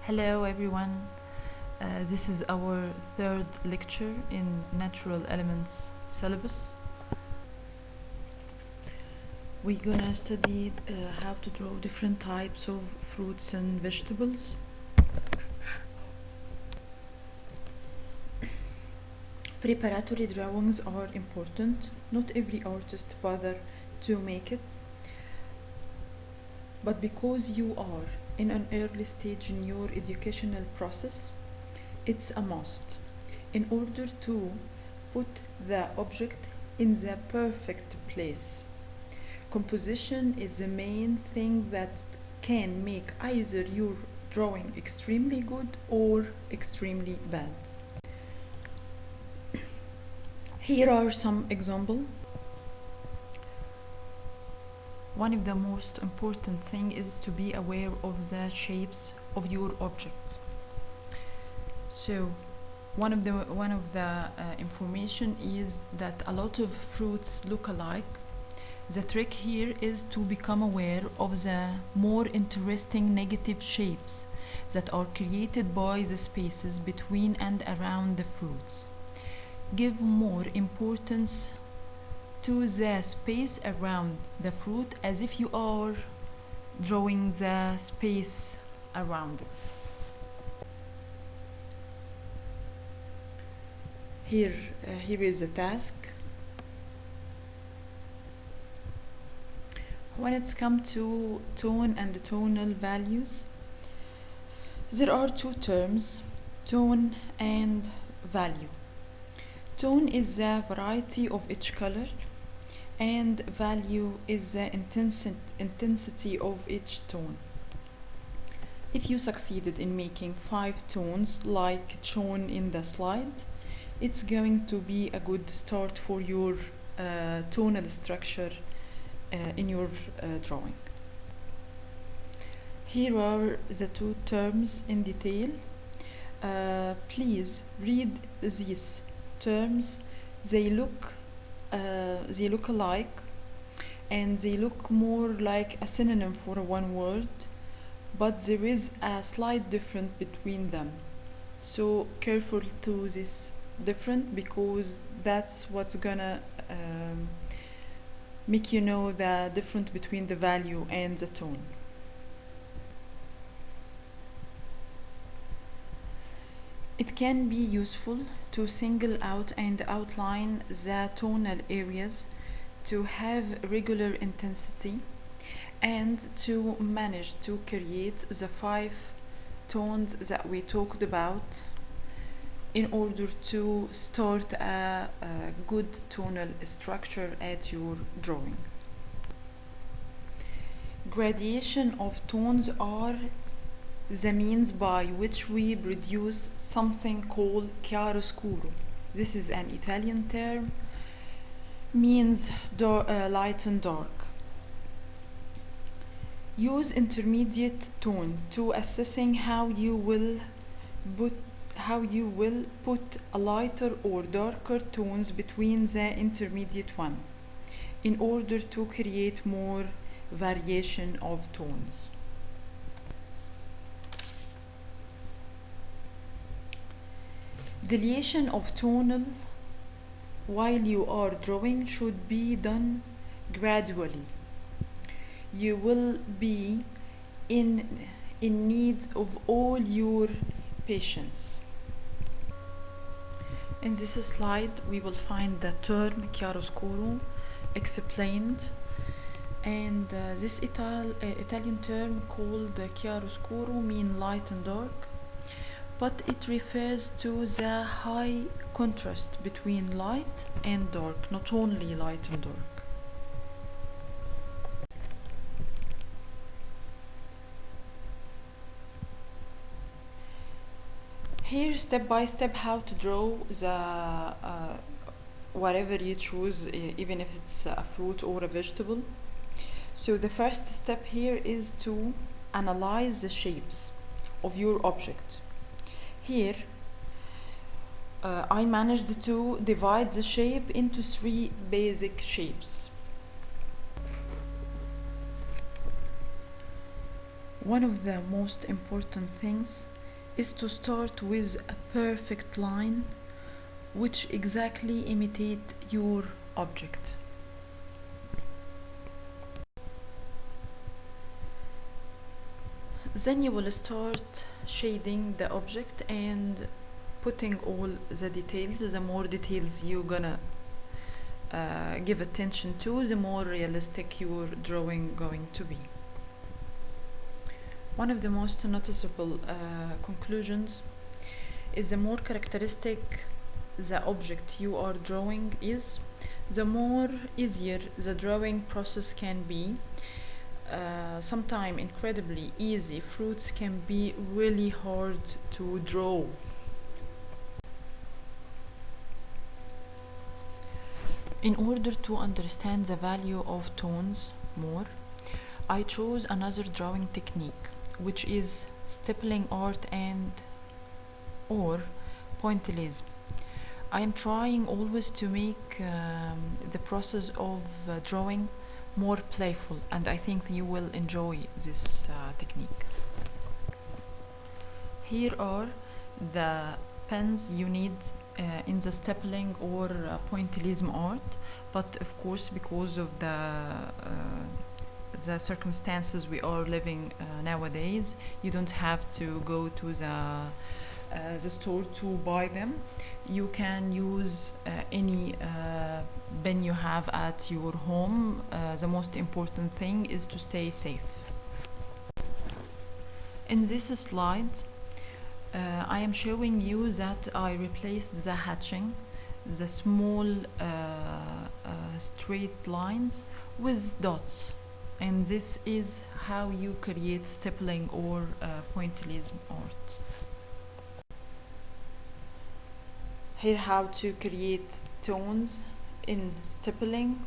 Hello everyone, this is our third lecture in Natural Elements syllabus. We're gonna study how to draw different types of fruits and vegetables. Preparatory drawings are important. Not every artist bother to make it, but because you are in an early stage in your educational process, it's a must in order to put the object in the perfect place. Composition is the main thing that can make either your drawing extremely good or extremely bad. Here are some examples. One of the most important thing is to be aware of the shapes of your object. So one of the information is that a lot of fruits look alike. The trick here is to become aware of the more interesting negative shapes that are created by the spaces between and around the fruits. Give more importance to the space around the fruit as if you are drawing the space around it. Here is the task. When it's come to tone and tonal values, there are two terms, tone and value. Tone is the variety of each color, and value is the intensity of each tone. If you succeeded in making 5 tones like shown in the slide, it's going to be a good start for your tonal structure in your drawing. Here are the two terms in detail. Please read these terms. They look alike, and they look more like a synonym for one word, but there is a slight difference between them. So careful to this difference, because that's what's gonna make you know the difference between the value and the tone. It can be useful to single out and outline the tonal areas to have regular intensity and to manage to create the 5 tones that we talked about in order to start a good tonal structure at your drawing. Gradation of tones are the means by which we produce something called chiaroscuro. This is an Italian term, means light and dark. Use intermediate tone to assessing how you will put a lighter or darker tones between the intermediate one in order to create more variation of tones. Delineation of tonal while you are drawing should be done gradually. You will be in need of all your patience. In this slide we will find the term chiaroscuro explained, and this Italian term called chiaroscuro means light and dark, but it refers to the high contrast between light and dark, not only light and dark. Here step by step how to draw the whatever you choose, even if it's a fruit or a vegetable. So the first step here is to analyze the shapes of your object. Here I managed to divide the shape into 3 basic shapes. One of the most important things is to start with a perfect line which exactly imitate your object. Then you will start shading the object and putting all the details. The more details you're gonna give attention to, the more realistic your drawing going to be. One of the most noticeable conclusions is the more characteristic the object you are drawing is, the more easier the drawing process can be. Sometimes incredibly easy fruits can be really hard to draw. In order to understand the value of tones more, I chose another drawing technique, which is stippling art and or pointillism. I am trying always to make the process of drawing more playful, and I think you will enjoy this technique. Here are the pens you need in the stippling or pointillism art, but of course, because of the circumstances we are living nowadays, you don't have to go to the store to buy them. You can use any pen you have at your home. The most important thing is to stay safe. In this slide, I am showing you that I replaced the hatching, the small straight lines, with dots, and this is how you create stippling or pointillism art. Here how to create tones in stippling.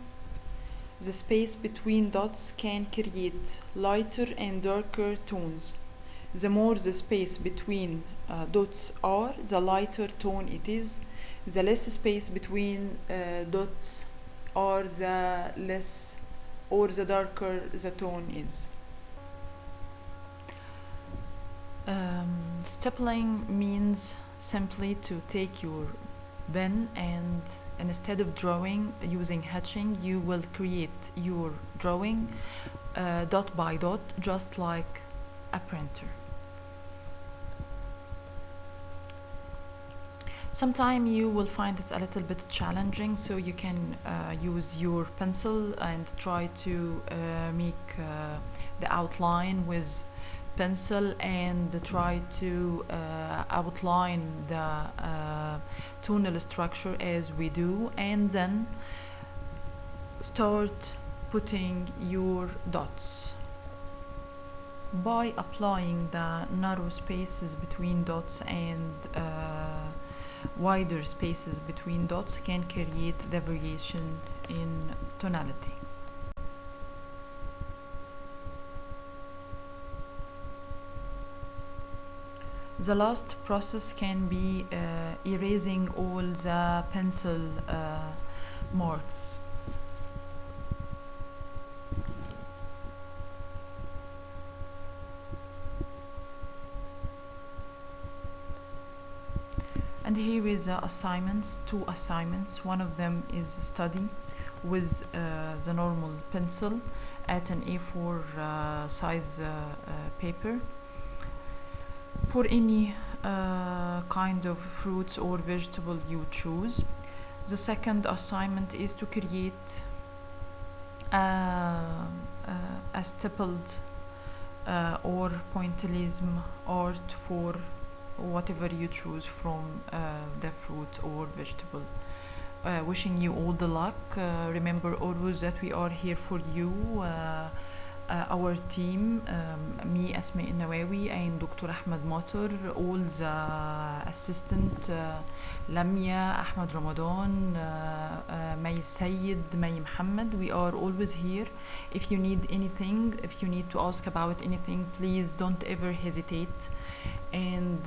The space between dots can create lighter and darker tones. The more the space between dots are, the lighter tone it is. The less space between dots are, the less or the darker the tone is. Stippling means simply to take your pen and instead of drawing using hatching, you will create your drawing dot by dot, just like a printer. Sometimes you will find it a little bit challenging, so you can use your pencil and try to make the outline with pencil and try to outline the tonal structure as we do, and then start putting your dots. By applying the narrow spaces between dots and wider spaces between dots can create the variation in tonality. The last process can be erasing all the pencil marks. And here is the assignments, 2 assignments. One of them is study with the normal pencil at an A4 size paper for any kind of fruits or vegetable you choose. The second assignment is to create a stippled or pointillism art for whatever you choose from the fruit or vegetable. Wishing you all the luck. Remember always that we are here for you. Our team, me Asmaa Elnawawy and Dr. Ahmed Matar, all the assistant, Lamia, Ahmed Ramadan, May Sayed, May Muhammad, we are always here. If you need anything, if you need to ask about anything, please don't ever hesitate, and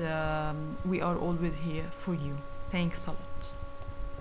we are always here for you. Thanks a lot.